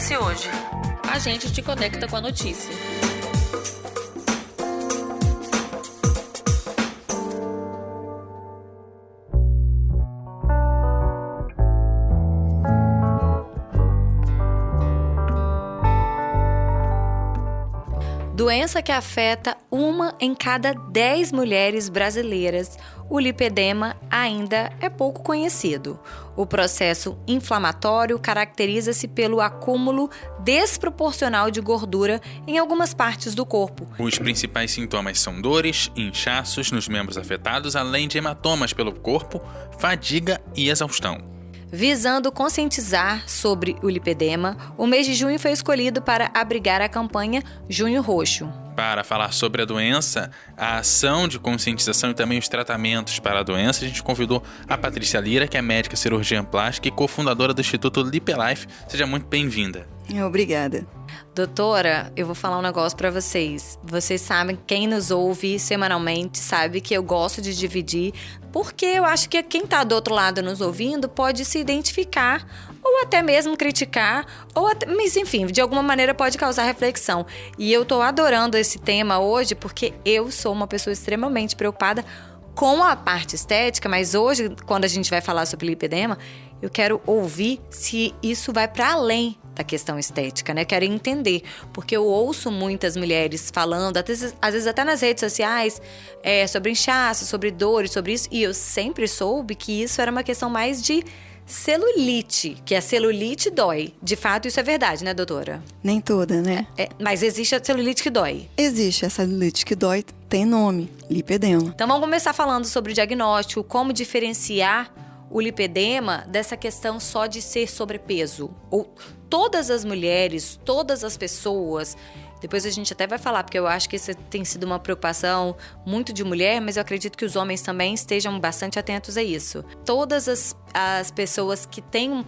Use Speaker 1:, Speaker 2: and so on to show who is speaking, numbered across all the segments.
Speaker 1: acontece hoje?
Speaker 2: A gente te conecta com a notícia.
Speaker 3: Doença que afeta 1 em cada 10 mulheres brasileiras, o lipedema ainda é pouco conhecido. O processo inflamatório caracteriza-se pelo acúmulo desproporcional de gordura em algumas partes do corpo.
Speaker 4: Os principais sintomas são dores, inchaços nos membros afetados, além de hematomas pelo corpo, fadiga e exaustão.
Speaker 3: Visando conscientizar sobre o lipedema, o mês de junho foi escolhido para abrigar a campanha Junho Roxo.
Speaker 4: Para falar sobre a doença, a ação de conscientização e também os tratamentos para a doença, a gente convidou a Patrícia Lira, que é médica cirurgiã plástica e cofundadora do Instituto Lipelife. Seja muito bem-vinda.
Speaker 5: Obrigada.
Speaker 3: Doutora, eu vou falar um negócio pra vocês. Vocês sabem, quem nos ouve semanalmente sabe que eu gosto de dividir, porque eu acho que quem tá do outro lado nos ouvindo pode se identificar, ou até mesmo criticar, mas enfim, de alguma maneira pode causar reflexão. E eu tô adorando esse tema hoje, porque eu sou uma pessoa extremamente preocupada com a parte estética, mas hoje, quando a gente vai falar sobre lipedema, eu quero ouvir se isso vai para além da questão estética, né? Quero entender, porque eu ouço muitas mulheres falando, às vezes até nas redes sociais, sobre inchaço, sobre dores, sobre isso, e eu sempre soube que isso era uma questão mais de celulite, que a celulite dói. De fato, isso é verdade, né, doutora?
Speaker 5: Nem toda, né?
Speaker 3: Mas existe a celulite que dói.
Speaker 5: Existe a celulite que dói, tem nome, lipedema.
Speaker 3: Então vamos começar falando sobre o diagnóstico, como diferenciar o lipedema dessa questão só de ser sobrepeso. Ou todas as mulheres, todas as pessoas, depois a gente até vai falar, porque eu acho que isso tem sido uma preocupação muito de mulher, mas eu acredito que os homens também estejam bastante atentos a isso. Todas as pessoas que têm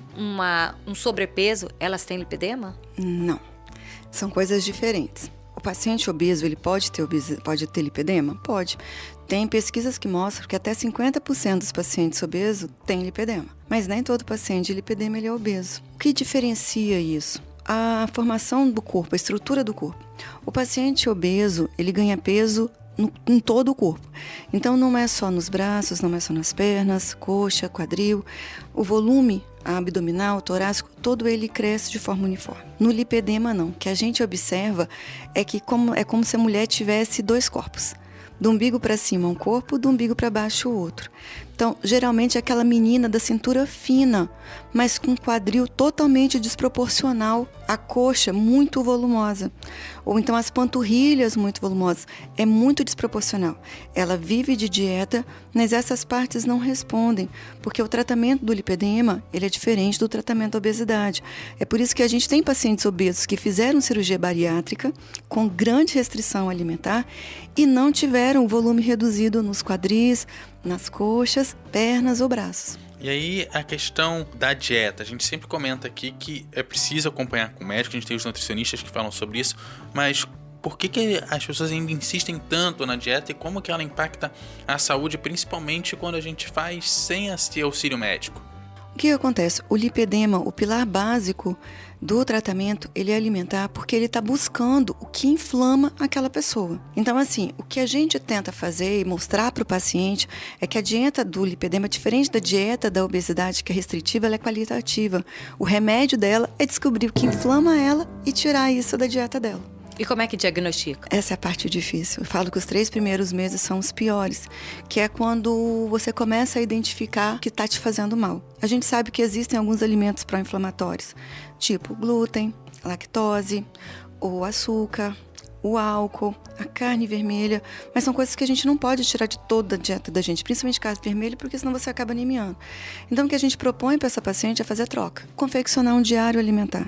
Speaker 3: um sobrepeso, elas têm lipedema?
Speaker 5: Não, são coisas diferentes. O paciente obeso, ele pode ter lipedema? Pode. Tem pesquisas que mostram que até 50% dos pacientes obesos têm lipedema. Mas nem todo paciente de lipedema ele é obeso. O que diferencia isso? A formação do corpo, a estrutura do corpo. O paciente obeso, ele ganha peso em todo o corpo. Então, não é só nos braços, não é só nas pernas, coxa, quadril. O volume abdominal, torácico, todo ele cresce de forma uniforme. No lipedema, não. O que a gente observa é que é como se a mulher tivesse 2 corpos. Do umbigo para cima um corpo, do umbigo para baixo o outro. Então, geralmente é aquela menina da cintura fina, mas com quadril totalmente desproporcional, a coxa muito volumosa, ou então as panturrilhas muito volumosas, é muito desproporcional. Ela vive de dieta, mas essas partes não respondem, porque o tratamento do lipedema, ele é diferente do tratamento da obesidade. É por isso que a gente tem pacientes obesos que fizeram cirurgia bariátrica, com grande restrição alimentar, e não tiveram volume reduzido nos quadris, nas coxas, pernas ou braços.
Speaker 4: E aí, a questão da dieta. A gente sempre comenta aqui que é preciso acompanhar com o médico, a gente tem os nutricionistas que falam sobre isso, mas por que as pessoas ainda insistem tanto na dieta e como que ela impacta a saúde, principalmente quando a gente faz sem esse auxílio médico?
Speaker 5: O que acontece? O lipedema, o pilar básico do tratamento, ele é alimentar porque ele está buscando o que inflama aquela pessoa. Então, assim, o que a gente tenta fazer e mostrar para o paciente é que a dieta do lipedema, diferente da dieta da obesidade, que é restritiva, ela é qualitativa. O remédio dela é descobrir o que inflama ela e tirar isso da dieta dela.
Speaker 3: E como é que diagnostica?
Speaker 5: Essa é a parte difícil. Eu falo que os 3 primeiros meses são os piores, que é quando você começa a identificar o que está te fazendo mal. A gente sabe que existem alguns alimentos pró-inflamatórios, tipo glúten, lactose, o açúcar, o álcool, a carne vermelha, mas são coisas que a gente não pode tirar de toda a dieta da gente, principalmente carne vermelha, porque senão você acaba anemiando. Então, o que a gente propõe para essa paciente é fazer a troca, confeccionar um diário alimentar.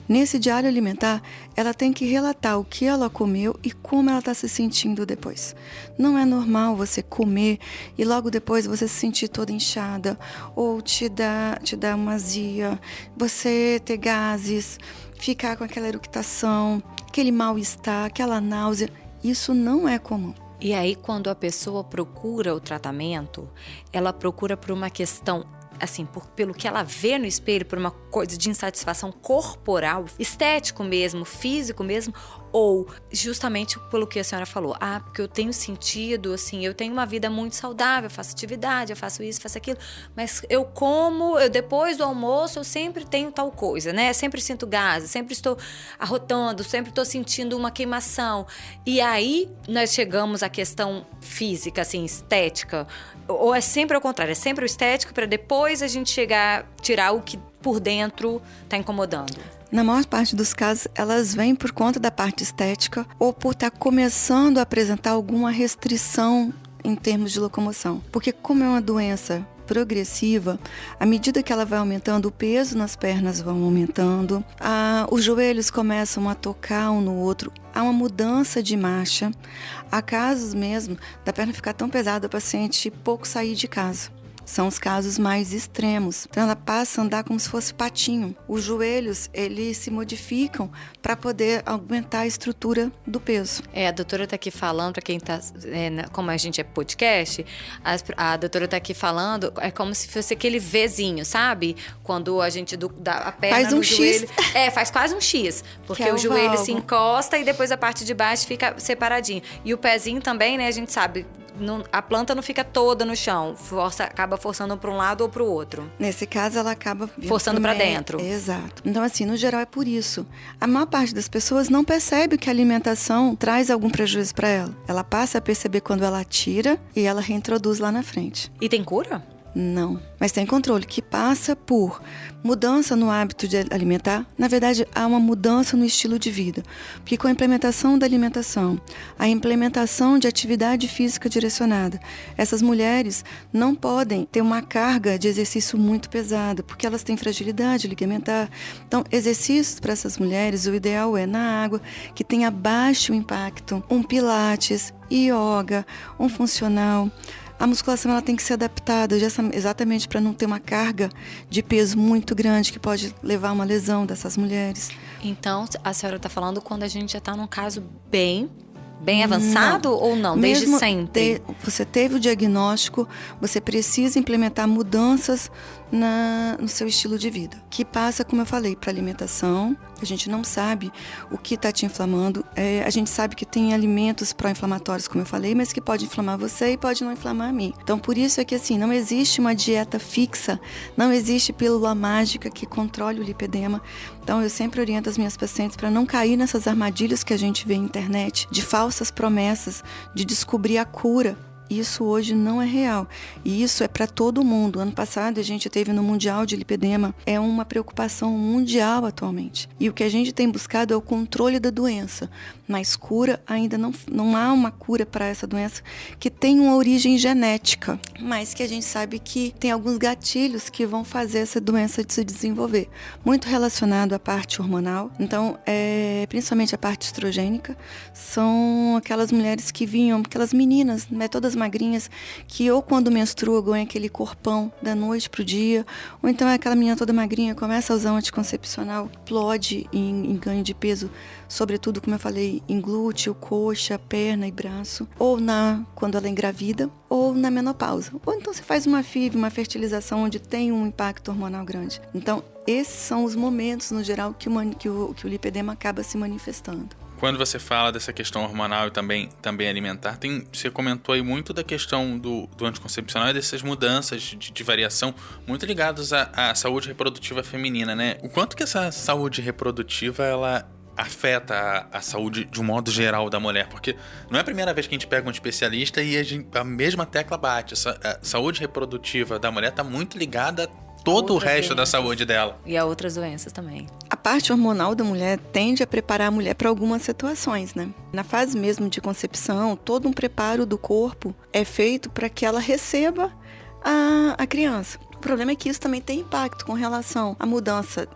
Speaker 5: Nesse diário alimentar, ela tem que relatar o que ela comeu e como ela está se sentindo depois. Não é normal você comer e logo depois você se sentir toda inchada ou te dar uma azia, você ter gases, ficar com aquela eructação, aquele mal-estar, aquela náusea. Isso não é comum.
Speaker 3: E aí, quando a pessoa procura o tratamento, ela procura por uma questão assim, pelo que ela vê no espelho, por uma coisa de insatisfação corporal, estético mesmo, físico mesmo, ou justamente pelo que a senhora falou, porque eu tenho sentido, assim, eu tenho uma vida muito saudável, eu faço atividade, eu faço isso, faço aquilo, mas eu depois do almoço, eu sempre tenho tal coisa, né? Sempre sinto gases, sempre estou arrotando, sempre estou sentindo uma queimação. E aí, nós chegamos à questão física, assim, estética, ou é sempre ao contrário, é sempre o estético para depois a gente tirar o que por dentro está incomodando.
Speaker 5: Na maior parte dos casos, elas vêm por conta da parte estética ou por estar começando a apresentar alguma restrição em termos de locomoção. Porque como é uma doença progressiva, à medida que ela vai aumentando, o peso nas pernas vão aumentando, os joelhos começam a tocar um no outro, há uma mudança de marcha, há casos mesmo da perna ficar tão pesada, o paciente pouco sair de casa. São os casos mais extremos. Então, ela passa a andar como se fosse patinho. Os joelhos, eles se modificam para poder aumentar a estrutura do peso.
Speaker 3: A doutora está aqui falando, para quem está... como a gente é podcast, a doutora está aqui falando, é como se fosse aquele Vzinho, sabe? Quando a gente dá a perna
Speaker 5: faz
Speaker 3: no
Speaker 5: joelho.
Speaker 3: Faz quase um X. Porque o joelho se encosta e depois a parte de baixo fica separadinho. E o pezinho também, né? A gente sabe... a planta não fica toda no chão, acaba forçando para um lado ou para o outro.
Speaker 5: Nesse caso, ela acaba
Speaker 3: forçando para dentro.
Speaker 5: Exato. Então, assim, no geral é por isso. A maior parte das pessoas não percebe que a alimentação traz algum prejuízo para ela. Ela passa a perceber quando ela tira e ela reintroduz lá na frente.
Speaker 3: E tem cura?
Speaker 5: Não, mas tem controle, que passa por mudança no hábito de alimentar. Na verdade, há uma mudança no estilo de vida, porque com a implementação da alimentação, a implementação de atividade física direcionada, essas mulheres não podem ter uma carga de exercício muito pesada, porque elas têm fragilidade ligamentar. Então, exercícios para essas mulheres, o ideal é na água, que tenha baixo impacto, um pilates, yoga, um funcional. A musculação ela tem que ser adaptada exatamente para não ter uma carga de peso muito grande que pode levar a uma lesão dessas mulheres.
Speaker 3: Então, a senhora está falando quando a gente já está num caso bem avançado ou não? Desde
Speaker 5: Mesmo
Speaker 3: sempre?
Speaker 5: Você teve o diagnóstico, você precisa implementar mudanças no seu estilo de vida. Que passa, como eu falei, para alimentação. A gente não sabe o que está te inflamando. A gente sabe que tem alimentos pró-inflamatórios, como eu falei, mas que pode inflamar você e pode não inflamar a mim. Então, por isso é que assim, não existe uma dieta fixa, não existe pílula mágica que controle o lipedema. Então, eu sempre oriento as minhas pacientes para não cair nessas armadilhas que a gente vê na internet, de falsas promessas, de descobrir a cura. Isso hoje não é real. E isso é para todo mundo. Ano passado a gente teve no Mundial de Lipedema. É uma preocupação mundial atualmente. E o que a gente tem buscado é o controle da doença. Mas cura, ainda não há uma cura para essa doença que tem uma origem genética. Mas que a gente sabe que tem alguns gatilhos que vão fazer essa doença se desenvolver. Muito relacionado à parte hormonal. Então, principalmente a parte estrogênica. São aquelas mulheres que vinham, aquelas meninas, né, todas magrinhas, que ou quando menstrua ganha aquele corpão da noite pro dia, ou então é aquela menina toda magrinha, começa a usar um anticoncepcional, explode em ganho de peso, sobretudo, como eu falei, em glúteo, coxa, perna e braço, ou quando ela é engravida, ou na menopausa. Ou então você faz uma FIV, uma fertilização onde tem um impacto hormonal grande. Então, esses são os momentos, no geral, que o lipedema acaba se manifestando.
Speaker 4: Quando você fala dessa questão hormonal e também alimentar, você comentou aí muito da questão do anticoncepcional e dessas mudanças de variação muito ligadas à saúde reprodutiva feminina, né? O quanto que essa saúde reprodutiva, ela afeta a saúde de um modo geral da mulher? Porque não é a primeira vez que a gente pega um especialista e a mesma tecla bate. A saúde reprodutiva da mulher está muito ligada a todo o resto da saúde dela.
Speaker 3: E a outras doenças também.
Speaker 5: A parte hormonal da mulher tende a preparar a mulher para algumas situações, né? Na fase mesmo de concepção, todo um preparo do corpo é feito para que ela receba a criança. O problema é que isso também tem impacto com relação à mudança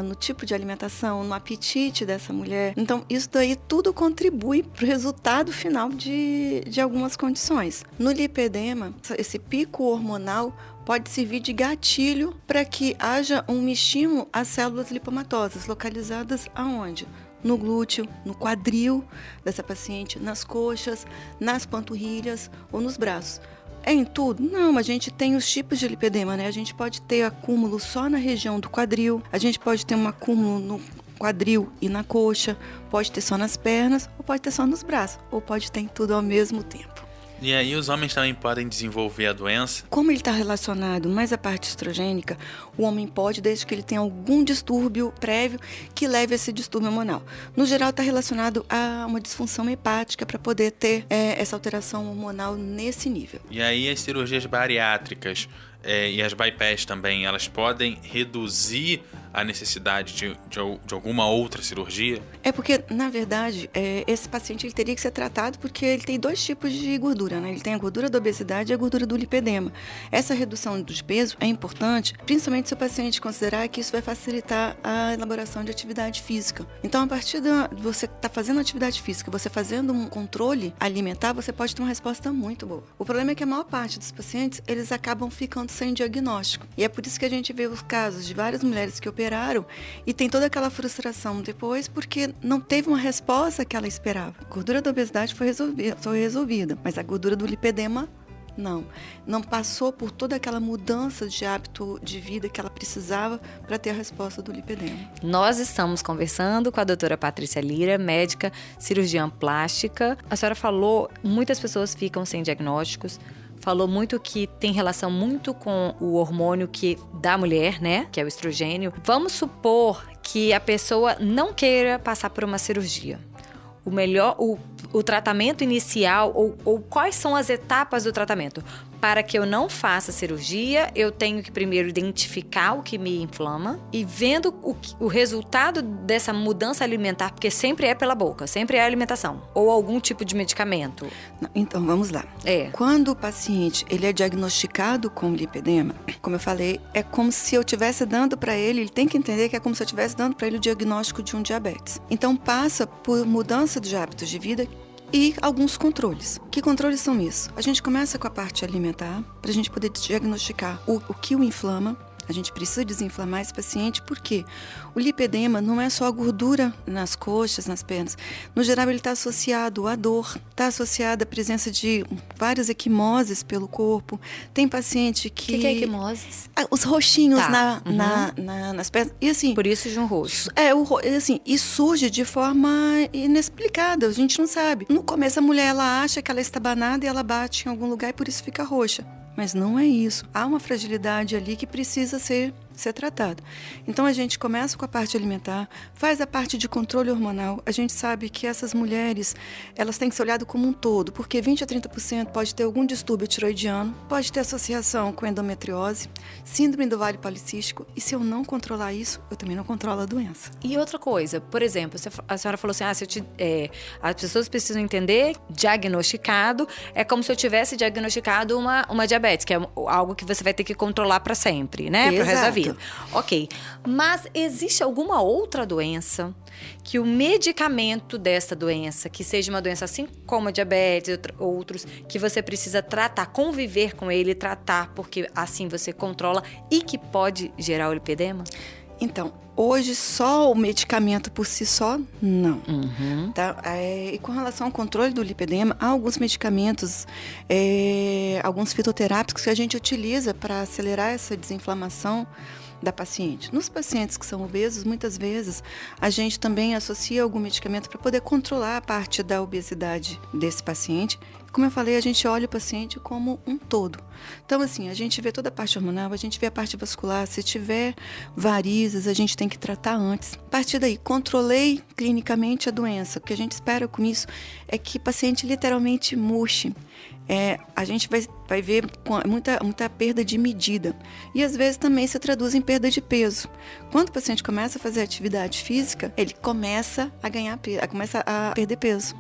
Speaker 5: no tipo de alimentação, no apetite dessa mulher. Então, isso daí tudo contribui para o resultado final de algumas condições. No lipedema, esse pico hormonal pode servir de gatilho para que haja um estímulo às células lipomatosas, localizadas aonde? No glúteo, no quadril dessa paciente, nas coxas, nas panturrilhas ou nos braços. É em tudo? Não, a gente tem os tipos de lipedema, né? A gente pode ter acúmulo só na região do quadril, a gente pode ter um acúmulo no quadril e na coxa, pode ter só nas pernas, ou pode ter só nos braços, ou pode ter em tudo ao mesmo tempo.
Speaker 4: E aí os homens também podem desenvolver a doença?
Speaker 5: Como ele está relacionado mais à parte estrogênica, o homem pode, desde que ele tenha algum distúrbio prévio que leve a esse distúrbio hormonal. No geral, está relacionado a uma disfunção hepática para poder ter essa alteração hormonal nesse nível.
Speaker 4: E aí as cirurgias bariátricas e as bypass também, elas podem reduzir a necessidade de alguma outra cirurgia?
Speaker 5: É porque, na verdade, esse paciente ele teria que ser tratado porque ele tem 2 tipos de gordura, né? Ele tem a gordura da obesidade e a gordura do lipedema. Essa redução de peso é importante, principalmente se o paciente considerar que isso vai facilitar a elaboração de atividade física. Então, a partir de você estar fazendo atividade física, você fazendo um controle alimentar, você pode ter uma resposta muito boa. O problema é que a maior parte dos pacientes, eles acabam ficando sem diagnóstico. E é por isso que a gente vê os casos de várias mulheres que operaram e tem toda aquela frustração depois porque não teve uma resposta que ela esperava. A gordura da obesidade foi resolvida, mas a gordura do lipedema não passou por toda aquela mudança de hábito de vida que ela precisava para ter a resposta do lipedema.
Speaker 3: Nós estamos conversando com a doutora Patrícia Lira, médica, cirurgiã plástica. A senhora falou, muitas pessoas ficam sem diagnósticos. Falou muito que tem relação muito com o hormônio da mulher, né? Que é o estrogênio. Vamos supor que a pessoa não queira passar por uma cirurgia. O tratamento inicial ou quais são as etapas do tratamento? Para que eu não faça cirurgia, eu tenho que primeiro identificar o que me inflama e vendo o resultado dessa mudança alimentar, porque sempre é pela boca, sempre é a alimentação ou algum tipo de medicamento.
Speaker 5: Então, vamos lá. Quando o paciente ele é diagnosticado com lipedema, como eu falei, é como se eu estivesse dando para ele tem que entender que é como se eu estivesse dando para ele o diagnóstico de um diabetes. Então, passa por mudança de hábitos de vida e alguns controles. Que controles são isso? A gente começa com a parte alimentar, para a gente poder diagnosticar o que o inflama. A gente precisa desinflamar esse paciente, porque o lipedema não é só a gordura nas coxas, nas pernas. No geral, ele está associado à dor, está associado à presença de várias equimoses pelo corpo. Tem paciente que...
Speaker 3: O que é equimoses?
Speaker 5: Os roxinhos nas pernas. E assim...
Speaker 3: Por isso de um roxo.
Speaker 5: E surge de forma inexplicada, a gente não sabe. No começo, a mulher ela acha que ela está estabanada e ela bate em algum lugar e por isso fica roxa. Mas não é isso. Há uma fragilidade ali que precisa ser tratado. Então, a gente começa com a parte alimentar, faz a parte de controle hormonal. A gente sabe que essas mulheres, elas têm que ser olhadas como um todo, porque 20% a 30% pode ter algum distúrbio tiroidiano, pode ter associação com endometriose, síndrome do vale policístico, e se eu não controlar isso, eu também não controlo a doença.
Speaker 3: E outra coisa, por exemplo, a senhora falou assim, as pessoas precisam entender, diagnosticado, é como se eu tivesse diagnosticado uma diabetes, que é algo que você vai ter que controlar para sempre, né? Pro resto da vida. Ok, mas existe alguma outra doença que o medicamento dessa doença, que seja uma doença assim como a diabetes, outros, que você precisa tratar, conviver com ele, tratar, porque assim você controla e que pode gerar o lipedema?
Speaker 5: Então, hoje só o medicamento por si só, não. Tá? E com relação ao controle do lipedema, há alguns medicamentos, alguns fitoterápicos que a gente utiliza para acelerar essa desinflamação da paciente. Nos pacientes que são obesos, muitas vezes a gente também associa algum medicamento para poder controlar a parte da obesidade desse paciente. Como eu falei, a gente olha o paciente como um todo. Então, assim, a gente vê toda a parte hormonal, a gente vê a parte vascular. Se tiver varizes, a gente tem que tratar antes. A partir daí, controlei clinicamente a doença. O que a gente espera com isso é que o paciente literalmente murche. A gente vai ver muita perda de medida. E às vezes também se traduz em perda de peso. Quando o paciente começa a fazer atividade física, ele começa a ganhar peso, começa a perder peso.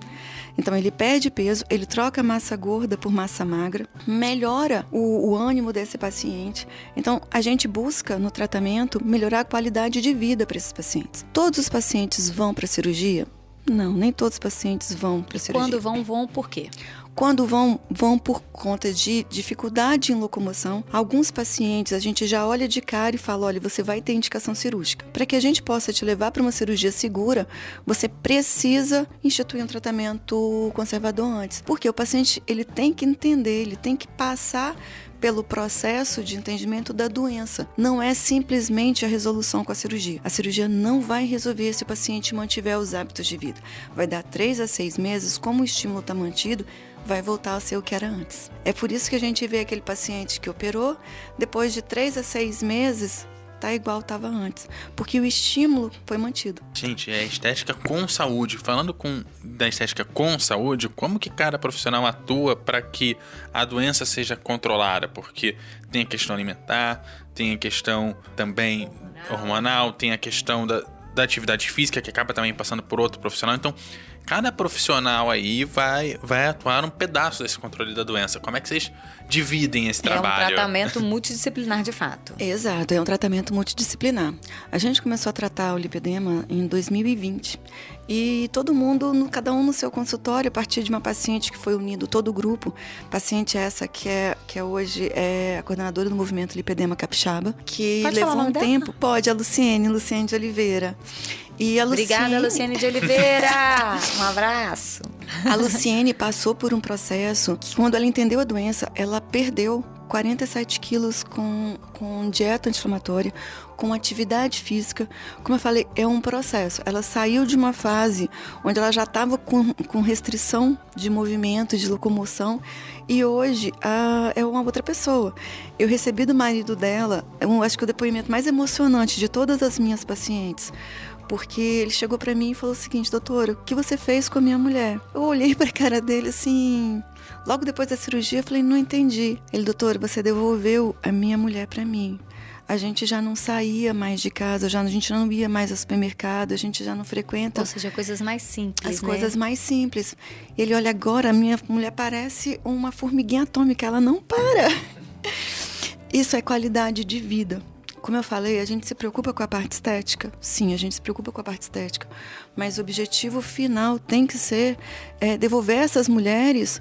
Speaker 5: Então ele perde peso, ele troca massa gorda por massa magra, melhora o ânimo desse paciente. Então a gente busca no tratamento melhorar a qualidade de vida para esses pacientes. Todos os pacientes vão para a cirurgia? Não, nem todos os pacientes vão para a cirurgia.
Speaker 3: Quando vão por quê?
Speaker 5: Quando vão por conta de dificuldade em locomoção, alguns pacientes a gente já olha de cara e fala, olha, você vai ter indicação cirúrgica. Para que a gente possa te levar para uma cirurgia segura, você precisa instituir um tratamento conservador antes. Porque o paciente, ele tem que entender, ele tem que passar pelo processo de entendimento da doença. Não é simplesmente a resolução com a cirurgia. A cirurgia não vai resolver se o paciente mantiver os hábitos de vida. Vai dar 3 a 6 meses, como o estímulo está mantido, vai voltar a ser o que era antes. É por isso que a gente vê aquele paciente que operou, depois de 3 a 6 meses, tá igual estava antes, porque o estímulo foi mantido.
Speaker 4: Gente, é estética com saúde. Falando da estética com saúde, como que cada profissional atua para que a doença seja controlada? Porque tem a questão alimentar, tem a questão também hormonal, tem a questão da atividade física, que acaba também passando por outro profissional. Então, cada profissional aí vai atuar um pedaço desse controle da doença. Como é que vocês dividem esse trabalho?
Speaker 3: É um tratamento multidisciplinar, de fato.
Speaker 5: Exato, é um tratamento multidisciplinar. A gente começou a tratar o lipedema em 2020. E todo mundo, cada um no seu consultório, a partir de uma paciente que foi unido, todo o grupo. Paciente essa que hoje é a coordenadora do movimento Lipedema Capixaba, que
Speaker 3: Pode
Speaker 5: levou
Speaker 3: falar o nome
Speaker 5: um
Speaker 3: dela?
Speaker 5: tempo. Pode, a Luciene de Oliveira. E a
Speaker 3: Obrigada, Luciene de Oliveira. Um abraço.
Speaker 5: A Luciene passou por um processo que, quando ela entendeu a doença, ela perdeu 47 quilos com dieta anti-inflamatória, com atividade física. Como eu falei, é um processo. Ela saiu de uma fase onde ela já estava com restrição de movimento, de locomoção, e hoje é uma outra pessoa. Eu recebi do marido dela, acho que o depoimento mais emocionante de todas as minhas pacientes, porque ele chegou pra mim e falou o seguinte: doutora, o que você fez com a minha mulher? Eu olhei pra cara dele assim, logo depois da cirurgia, eu falei, não entendi. Ele, doutora, você devolveu a minha mulher pra mim. A gente já não saía mais de casa, a gente não ia mais ao supermercado, a gente já não frequenta.
Speaker 3: Ou seja, coisas mais simples,
Speaker 5: As coisas mais simples. Ele, olha, agora a minha mulher parece uma formiguinha atômica, ela não para. Isso é qualidade de vida. Como eu falei, a gente se preocupa com a parte estética. Sim, a gente se preocupa com a parte estética. Mas o objetivo final tem que ser devolver a essas mulheres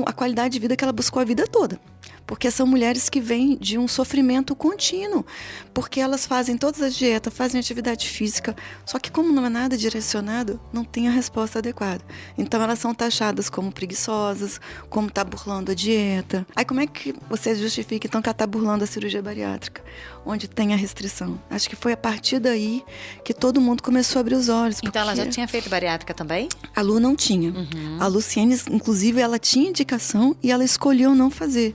Speaker 5: a qualidade de vida que ela buscou a vida toda. Porque são mulheres que vêm de um sofrimento contínuo. Porque elas fazem todas as dietas, fazem atividade física. Só que como não é nada direcionado, não tem a resposta adequada. Então elas são taxadas como preguiçosas, como tá burlando a dieta. Aí como é que você justifica então que ela tá burlando a cirurgia bariátrica? Onde tem a restrição. Acho que foi a partir daí que todo mundo começou a abrir os olhos.
Speaker 3: Então ela já tinha feito bariátrica também?
Speaker 5: A Lu não tinha.
Speaker 3: Uhum.
Speaker 5: A Luciene, inclusive, ela tinha indicação e ela escolheu não fazer.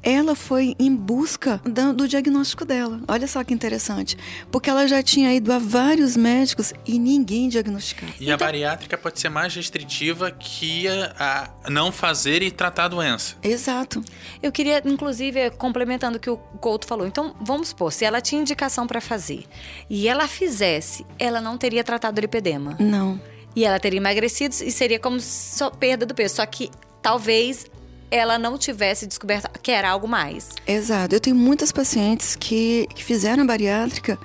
Speaker 5: Ela foi em busca do diagnóstico dela. Olha só que interessante. Porque ela já tinha ido a vários médicos e ninguém diagnosticava.
Speaker 4: E a bariátrica pode ser mais restritiva que a não fazer e tratar a doença.
Speaker 5: Exato.
Speaker 3: Eu queria, inclusive, complementando o que o Couto falou. Então, vamos supor, se ela tinha indicação para fazer e ela fizesse, ela não teria tratado o lipedema.
Speaker 5: Não.
Speaker 3: E ela teria emagrecido e seria como só perda do peso. Só que talvez ela não tivesse descoberto que era algo mais.
Speaker 5: Exato. Eu tenho muitas pacientes que fizeram a bariátrica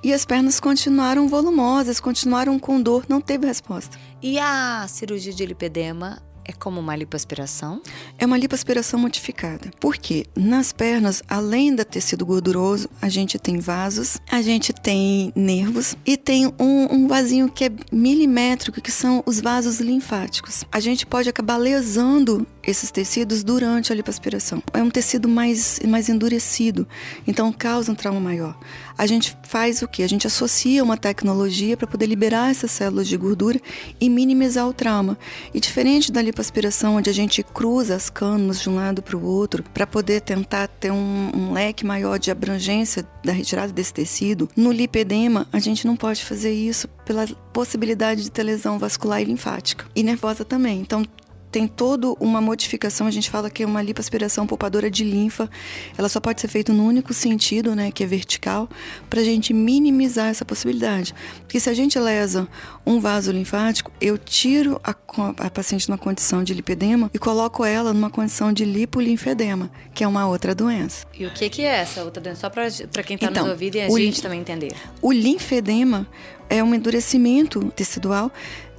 Speaker 5: e as pernas continuaram volumosas, continuaram com dor, não teve resposta.
Speaker 3: E a cirurgia de lipedema é como uma lipoaspiração?
Speaker 5: É uma lipoaspiração modificada. Por quê? Nas pernas, além do tecido gorduroso, a gente tem vasos, a gente tem nervos e tem um vasinho que é milimétrico, que são os vasos linfáticos. A gente pode acabar lesando esses tecidos durante a lipoaspiração. É um tecido mais endurecido, então causa um trauma maior. A gente faz o quê? A gente associa uma tecnologia para poder liberar essas células de gordura e minimizar o trauma. E diferente da lipoaspiração, onde a gente cruza as cânulas de um lado para o outro, para poder tentar ter um leque maior de abrangência da retirada desse tecido, no lipedema a gente não pode fazer isso pela possibilidade de ter lesão vascular e linfática. E nervosa também. Então, tem toda uma modificação, a gente fala que é uma lipoaspiração poupadora de linfa. Ela só pode ser feita no único sentido, né, que é vertical, para a gente minimizar essa possibilidade. Porque se a gente lesa um vaso linfático, eu tiro a paciente numa condição de lipedema e coloco ela numa condição de lipolinfedema, que é uma outra doença.
Speaker 3: E o que é essa outra doença? Só para quem está
Speaker 5: Então,
Speaker 3: nos ouvindo e a gente também entender.
Speaker 5: O linfedema é um endurecimento tecidual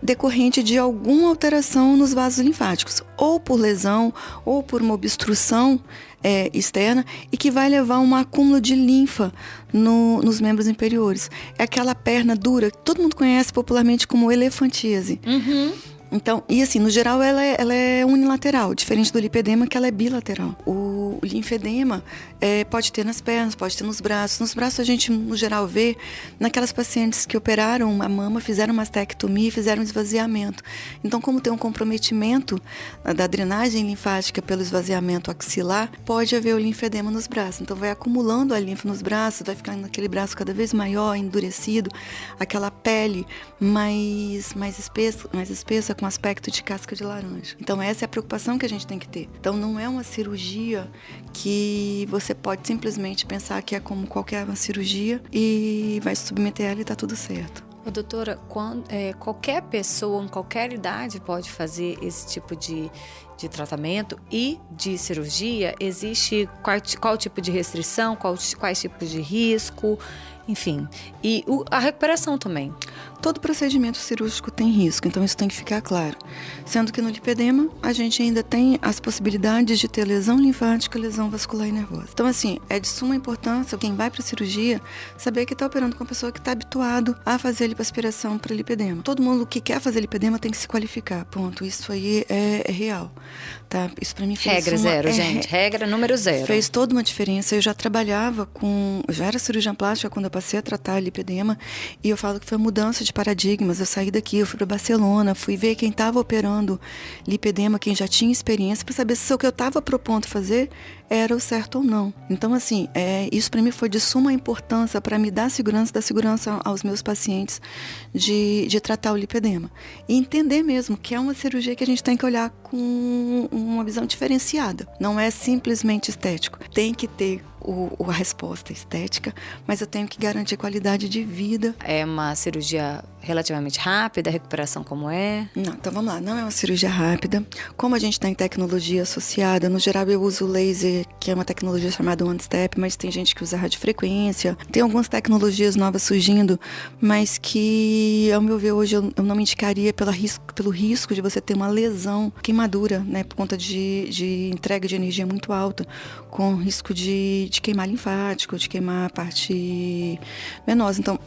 Speaker 5: decorrente de alguma alteração nos vasos linfáticos, ou por lesão, ou por uma obstrução externa, e que vai levar a um acúmulo de linfa nos membros inferiores. É aquela perna dura que todo mundo conhece popularmente como elefantíase. Então, e assim, no geral ela é unilateral, diferente do lipedema, que ela é bilateral. O linfedema pode ter nas pernas, pode ter nos braços. Nos braços a gente, no geral, vê naquelas pacientes que operaram a mama, fizeram mastectomia, fizeram esvaziamento. Então, como tem um comprometimento da drenagem linfática pelo esvaziamento axilar, pode haver o linfedema nos braços. Então, vai acumulando a linfa nos braços, vai ficando aquele braço cada vez maior, endurecido, aquela pele mais espessa, com aspecto de casca de laranja. Então, essa é a preocupação que a gente tem que ter. Então, não é uma cirurgia que você pode simplesmente pensar que é como qualquer uma cirurgia e vai se submeter a ela e tá tudo certo.
Speaker 3: Doutora, qualquer pessoa, em qualquer idade, pode fazer esse tipo de tratamento e de cirurgia? Existe qual tipo de restrição, quais tipos de risco, enfim. E a recuperação também.
Speaker 5: Todo procedimento cirúrgico tem risco, então isso tem que ficar claro. Sendo que no lipedema, a gente ainda tem as possibilidades de ter lesão linfática, lesão vascular e nervosa. Então, assim, é de suma importância quem vai para a cirurgia saber que está operando com uma pessoa que está habituado a fazer lipoaspiração para lipedema. Todo mundo que quer fazer lipedema tem que se qualificar, ponto. Isso aí é real, tá? Isso para mim fez
Speaker 3: regra zero, gente. Regra número 0.
Speaker 5: Fez toda uma diferença. Eu já trabalhava já era cirurgiã plástica quando eu passei a tratar lipedema, e eu falo que foi uma mudança de paradigmas. Eu saí daqui, eu fui para Barcelona, fui ver quem estava operando lipedema, quem já tinha experiência, para saber se o que eu estava propondo fazer era o certo ou não. Então, assim, isso para mim foi de suma importância para me dar segurança aos meus pacientes de tratar o lipedema. E entender mesmo que é uma cirurgia que a gente tem que olhar com uma visão diferenciada. Não é simplesmente estético. Tem que ter a resposta estética, mas eu tenho que garantir qualidade de vida.
Speaker 3: É uma cirurgia relativamente rápida, a recuperação como é?
Speaker 5: Não, então vamos lá, não é uma cirurgia rápida. Como a gente tem tecnologia associada, no geral eu uso o laser, que é uma tecnologia chamada One Step, mas tem gente que usa radiofrequência. Tem algumas tecnologias novas surgindo, mas que, ao meu ver, hoje eu não me indicaria pelo risco de você ter uma lesão, queimadura, né, por conta de entrega de energia muito alta, com risco de queimar linfático, de queimar a parte venosa. Então,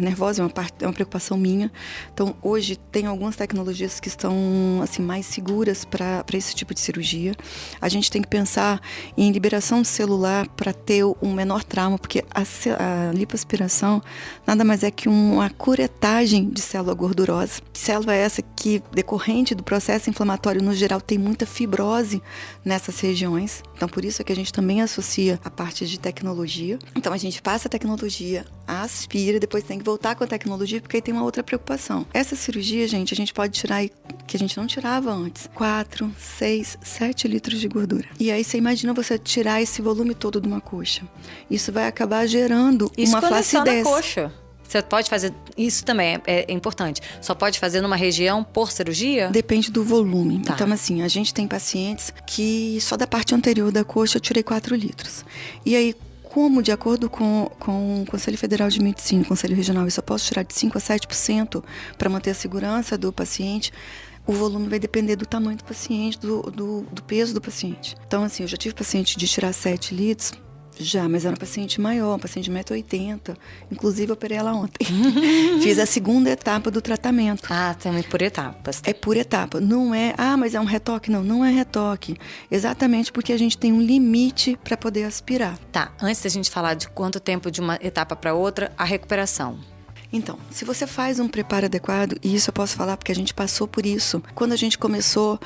Speaker 5: nervosa é uma preocupação minha. Então, hoje tem algumas tecnologias que estão assim, mais seguras para esse tipo de cirurgia. A gente tem que pensar em liberação celular para ter um menor trauma, porque a lipoaspiração nada mais é que uma curetagem de célula gordurosa. Célula essa que, decorrente do processo inflamatório no geral, tem muita fibrose nessas regiões. Então, por isso é que a gente também associa a parte de tecnologia. Então, a gente passa a tecnologia, aspira, depois tem que voltar com a tecnologia, porque aí tem uma outra preocupação. Essa cirurgia, gente, a gente pode tirar, que a gente não tirava antes, 4, 6, 7 litros de gordura. E aí, você imagina você tirar esse volume todo de uma coxa. Isso vai acabar gerando uma flacidez.
Speaker 3: Na coxa. Você pode fazer, isso também é importante, só pode fazer numa região por cirurgia?
Speaker 5: Depende do volume.
Speaker 3: Tá.
Speaker 5: Então, assim, a gente tem pacientes que só da parte anterior da coxa eu tirei 4 litros. E aí, como de acordo com o Conselho Federal de Medicina, o Conselho Regional, eu só posso tirar de 5 a 7% para manter a segurança do paciente, o volume vai depender do tamanho do paciente, do peso do paciente. Então, assim, eu já tive paciente de tirar 7 litros, já, mas era um paciente maior, um paciente de 1,80 m. Inclusive, eu operei ela ontem. Fiz a segunda etapa do tratamento.
Speaker 3: Ah, também por etapas.
Speaker 5: É por etapa. Não é, mas é um retoque? Não, não é retoque. Exatamente porque a gente tem um limite para poder aspirar.
Speaker 3: Tá, antes da gente falar de quanto tempo de uma etapa para outra, a recuperação.
Speaker 5: Então, se você faz um preparo adequado, e isso eu posso falar porque a gente passou por isso, quando a gente começou,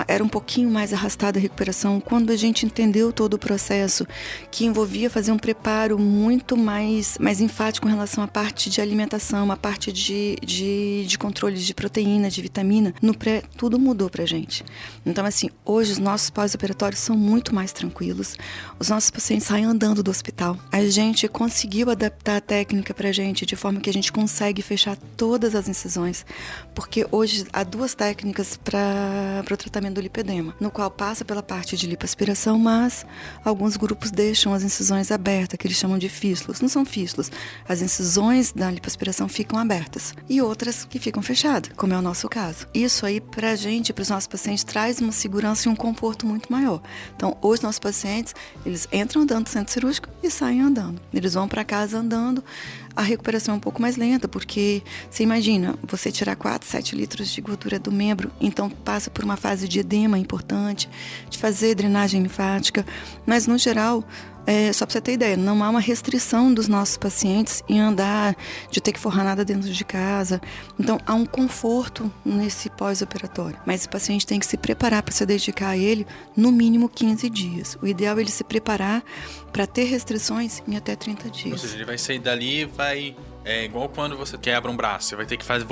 Speaker 5: era um pouquinho mais arrastada a recuperação, quando a gente entendeu todo o processo, que envolvia fazer um preparo muito mais enfático em relação à parte de alimentação, a parte de controle de proteína, de vitamina, no pré, tudo mudou pra gente. Então, assim, hoje os nossos pós-operatórios são muito mais tranquilos, os nossos pacientes saem andando do hospital. A gente conseguiu adaptar a técnica pra gente de forma que a gente gente consegue fechar todas as incisões, porque hoje há 2 técnicas para o tratamento do lipedema, no qual passa pela parte de lipoaspiração, mas alguns grupos deixam as incisões abertas, que eles chamam de fístulas. Não são fístulas, as incisões da lipoaspiração ficam abertas e outras que ficam fechadas, como é o nosso caso. Isso aí, pra gente, para os nossos pacientes, traz uma segurança e um conforto muito maior. Então, os nossos pacientes, eles entram andando no centro cirúrgico e saem andando. Eles vão para casa andando. A recuperação é um pouco mais lenta, porque você imagina, você tirar 4, 7 litros de gordura do membro, então passa por uma fase de edema importante, de fazer drenagem linfática, mas no geral, só para você ter ideia, não há uma restrição dos nossos pacientes em andar, de ter que forrar nada dentro de casa. Então, há um conforto nesse pós-operatório. Mas o paciente tem que se preparar para se dedicar a ele no mínimo 15 dias. O ideal é ele se preparar para ter restrições em até 30 dias.
Speaker 4: Ou seja, ele vai sair dali e vai... É igual quando você quebra um braço, você vai ter que fazer,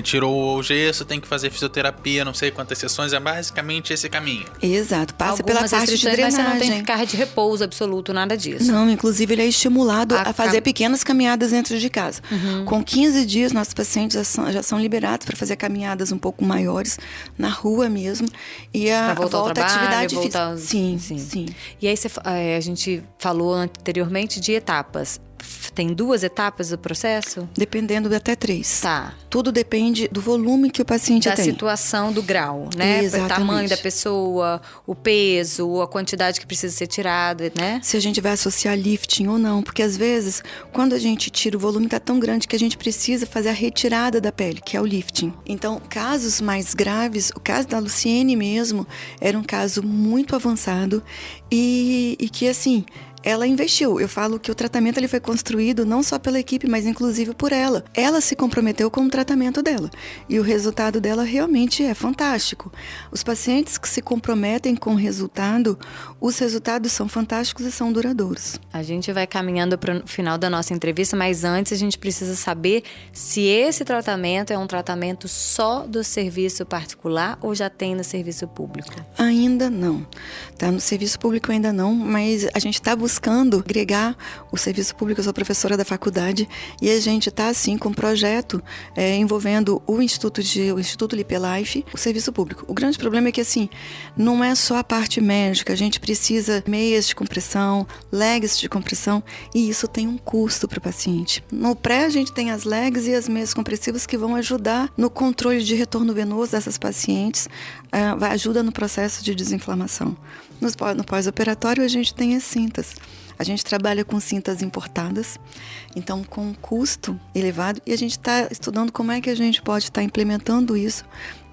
Speaker 4: tirou o gesso, tem que fazer fisioterapia, não sei quantas sessões, é basicamente esse caminho.
Speaker 5: Exato, passa
Speaker 3: Algumas
Speaker 5: pela parte de
Speaker 3: restrições, mas
Speaker 5: drenagem.
Speaker 3: você não tem que ficar de repouso absoluto, nada disso.
Speaker 5: Não, inclusive ele é estimulado a fazer pequenas caminhadas dentro de casa. Com 15 dias, nossos pacientes já são liberados para fazer caminhadas um pouco maiores, na rua mesmo, e a
Speaker 3: volta ao
Speaker 5: à
Speaker 3: trabalho,
Speaker 5: atividade
Speaker 3: voltar...
Speaker 5: física. Sim.
Speaker 3: E aí a gente falou anteriormente de etapas. Tem 2 etapas do processo?
Speaker 5: Dependendo de até 3.
Speaker 3: Tá.
Speaker 5: Tudo depende do volume que o paciente
Speaker 3: Da
Speaker 5: tem.
Speaker 3: situação do grau, né?
Speaker 5: Exatamente.
Speaker 3: O tamanho da pessoa, o peso, a quantidade que precisa ser tirada, né?
Speaker 5: Se a gente vai associar lifting ou não. Porque às vezes, quando a gente tira, o volume está tão grande que a gente precisa fazer a retirada da pele, que é o lifting. Então, casos mais graves, o caso da Luciene mesmo, era um caso muito avançado e que, assim... Ela investiu. Eu falo que o tratamento ele foi construído não só pela equipe, mas inclusive por ela. Ela se comprometeu com o tratamento dela. E o resultado dela realmente é fantástico. Os pacientes que se comprometem com o resultado, os resultados são fantásticos e são duradouros.
Speaker 3: A gente vai caminhando para o final da nossa entrevista, mas antes a gente precisa saber se esse tratamento é um tratamento só do serviço particular ou já tem no serviço público?
Speaker 5: Ainda não. Tá? No serviço público ainda não, mas a gente está buscando agregar o serviço público. Eu sou professora da faculdade e a gente está, assim, com um projeto envolvendo o Instituto Lipelife, o serviço público. O grande problema é que, assim, não é só a parte médica. A gente precisa de meias de compressão, legs de compressão, e isso tem um custo para o paciente. No pré, a gente tem as legs e as meias compressivas que vão ajudar no controle de retorno venoso dessas pacientes, ajuda no processo de desinflamação. No pós-operatório, a gente tem as cintas. A gente trabalha com cintas importadas, então com um custo elevado, e a gente está estudando como é que a gente pode estar implementando isso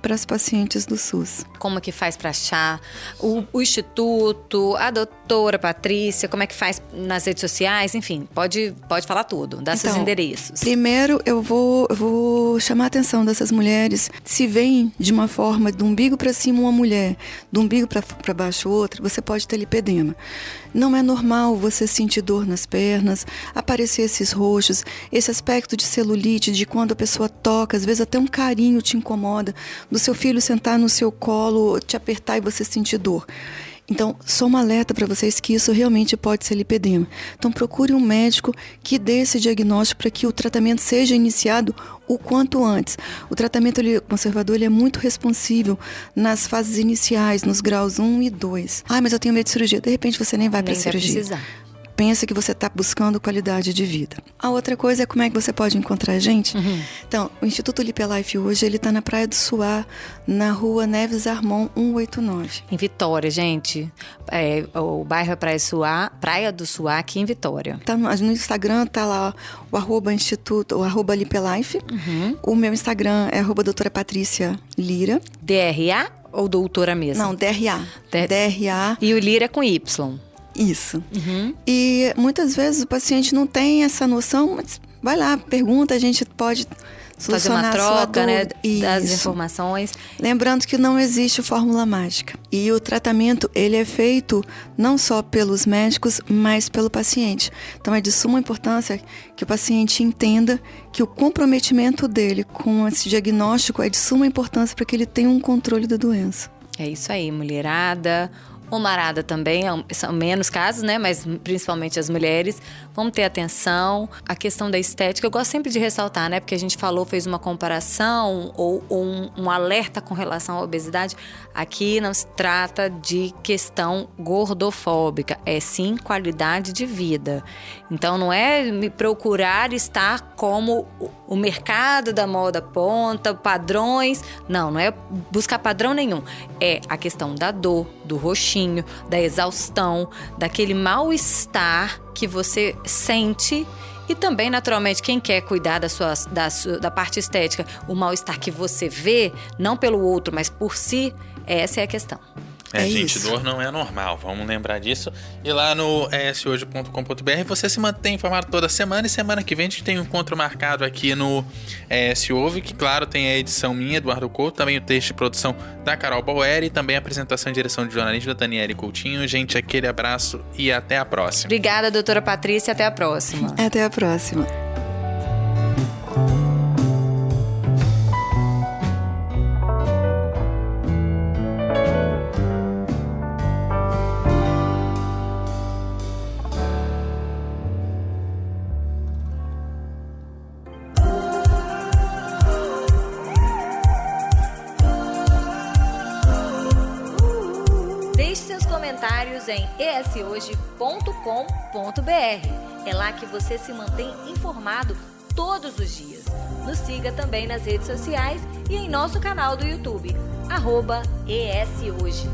Speaker 5: para os pacientes do SUS.
Speaker 3: Como que faz para achar o instituto, a doutora Patrícia, como é que faz nas redes sociais, enfim, pode falar tudo, dá seus endereços.
Speaker 5: Primeiro eu vou chamar a atenção dessas mulheres. Se vem de uma forma do umbigo para cima uma mulher, do umbigo para baixo outra, você pode ter lipedema. Não é normal você sentir dor nas pernas, aparecer esses roxos, esse aspecto de celulite, de quando a pessoa toca, às vezes até um carinho te incomoda, do seu filho sentar no seu colo, te apertar e você sentir dor. Então, só um alerta para vocês que isso realmente pode ser lipedema. Então, procure um médico que dê esse diagnóstico para que o tratamento seja iniciado o quanto antes. O tratamento conservador ele é muito responsível nas fases iniciais, nos graus 1 e 2. Mas eu tenho medo de cirurgia. De repente, você nem vai para a cirurgia.
Speaker 3: Precisar.
Speaker 5: Pensa que você está buscando qualidade de vida. A outra coisa é como é que você pode encontrar a gente. Então, o Instituto Lipelife hoje, ele está na Praia do Suá, na rua Neves Armon 189.
Speaker 3: Em Vitória, gente. O bairro é Praia do Suá, aqui em Vitória.
Speaker 5: No Instagram tá lá o @instituto, o @Lipelife. O meu Instagram é @doutora Patrícia Lira.
Speaker 3: DRA ou doutora mesmo?
Speaker 5: Não, DRA. DRA.
Speaker 3: E o Lira é com Y.
Speaker 5: Isso. E muitas vezes o paciente não tem essa noção, mas vai lá, pergunta, a gente pode
Speaker 3: fazer uma troca, né, das informações.
Speaker 5: Lembrando que não existe fórmula mágica. E o tratamento, ele é feito não só pelos médicos, mas pelo paciente. Então é de suma importância que o paciente entenda que o comprometimento dele com esse diagnóstico é de suma importância para que ele tenha um controle da doença.
Speaker 3: É isso aí, mulherada. Humarada também, são menos casos, né? Mas principalmente as mulheres. Vamos ter atenção. A questão da estética, eu gosto sempre de ressaltar, né? Porque a gente fez uma comparação ou um alerta com relação à obesidade. Aqui não se trata de questão gordofóbica, é sim qualidade de vida. Então não é me procurar estar como o mercado da moda ponta, padrões. Não é buscar padrão nenhum. É a questão da dor, do roxinho, da exaustão, daquele mal-estar que você sente. E também, naturalmente, quem quer cuidar da parte estética, o mal-estar que você vê, não pelo outro, mas por si, essa é a questão.
Speaker 4: Gente,
Speaker 5: isso.
Speaker 4: dor não é normal, vamos lembrar disso. E lá no eshoje.com.br você se mantém informado toda semana. E semana que vem a gente tem um encontro marcado aqui no ES Ouve, que claro, tem a edição minha, Eduardo Couto, também o texto de produção da Carol Bauer e também a apresentação e direção de jornalismo da Daniele Coutinho. Gente, aquele abraço e até a próxima.
Speaker 3: Obrigada, doutora Patrícia, até a próxima.
Speaker 5: Até a próxima.
Speaker 3: Deixe seus comentários em eshoje.com.br. É lá que você se mantém informado todos os dias. Nos siga também nas redes sociais e em nosso canal do YouTube, @eshoje.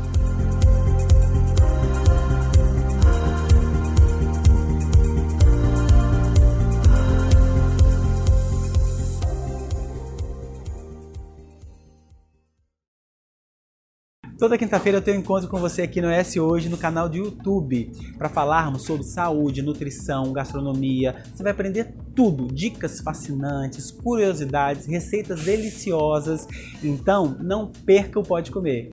Speaker 1: Toda quinta-feira eu tenho um encontro com você aqui no ES Hoje, no canal do YouTube, para falarmos sobre saúde, nutrição, gastronomia. Você vai aprender tudo, dicas fascinantes, curiosidades, receitas deliciosas. Então, não perca o Pode Comer.